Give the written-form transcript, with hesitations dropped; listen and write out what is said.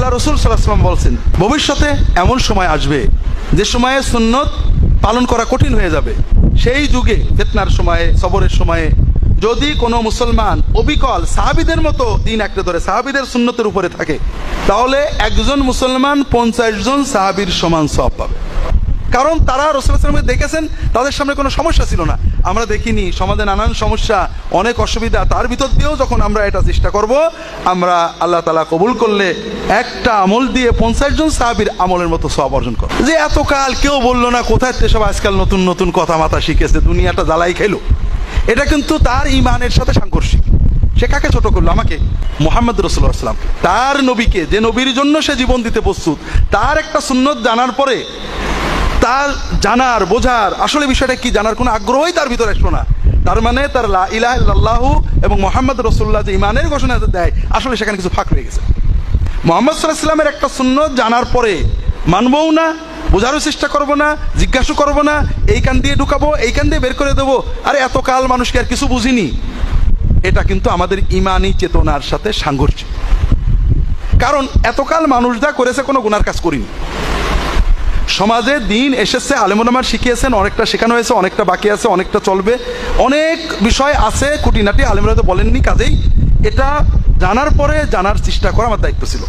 আল্লাহ রাসূল সাল্লাল্লাহু আলাইহি ওয়াসাল্লাম বলছেন, ভবিষ্যতে এমন সময় আসবে যে সময়ে সুন্নত পালন করা কঠিন হয়ে যাবে। সেই যুগে, ফিতনার সময়ে, সবরের সময়ে যদি কোনো মুসলমান অবিকল সাহাবীদের মতো দিন আঁকড়ে ধরে সাহাবীদের সুন্নতের উপরে থাকে, তাহলে একজন মুসলমান 50 জন সাহাবীর সমান সওয়াব পাবে। কারণ তারা রাসূলুল্লাহ সাল্লাল্লাহু আলাইহি ওয়াসাল্লামকে দেখেছেন, তাদের সামনে কোনো সমস্যা ছিল না। আমরা দেখিনি, সমাজে নানান সমস্যা, অনেক অসুবিধা, তার ভিতর দিয়েও যখন আমরা এটা চেষ্টা করব, আমরা আল্লাহ তাআলা কবুল করলে একটা আমল দিয়ে 50 জন সাহাবীর আমলের মতো সওয়াব অর্জন করব। যে এতকাল কেউ বললো না, কোথায় সব আজকাল নতুন নতুন কথা মাথা শিখেছে, দুনিয়াটা জ্বালাই খেলো, এটা কিন্তু তার ঈমানের সাথে সাংঘর্ষিক। সে কাকে ছোট করলো? আমাকে, মুহাম্মদ রাসূলুল্লাহ সাল্লাল্লাহু আলাইহি ওয়াসাল্লাম, তার নবীকে, যে নবীর জন্য সে জীবন দিতে প্রস্তুত, তার একটা সুন্নত জানার পরে তার জানার, বোঝার, আসলে বিষয়টা কি জানার কোনো আগ্রহই তার ভিতরে আসলো না। তার মানে তার লা ইলাহা ইল্লাল্লাহু এবং মুহাম্মদ রাসূলুল্লাহ যে ঈমানের ঘোষণা দেয়, আসলে সেখানে কিছু ফাঁক রয়ে গেছে। মুহাম্মদ সাল্লাল্লাহু আলাইহি ওয়াসাল্লামের একটা সুন্নত জানার পরে মানবও না, বোঝারও চেষ্টা করবো না, জিজ্ঞাসা করবো না, এই কান দিয়ে ঢুকাবো, এই কান দিয়ে বের করে দেবো, আরে এতকাল মানুষকে আর কিছু বুঝিনি, এটা কিন্তু আমাদের ঈমানি চেতনার সাথে সাংঘর্ষিক। কারণ এতকাল মানুষ যা করেছে কোনো গুনার কাজ করিনি। সমাজে দিন এসেছে, আলেম ওলামারা শিখিয়েছেন, অনেকটা শেখানো হয়েছে, অনেকটা বাকি আছে, অনেকটা চলবে, অনেক বিষয় আছে খুঁটিনাটি আলেমরা তো বলেননি। কাজেই এটা জানার পরে জানার চেষ্টা করা আমার দায়িত্ব ছিল।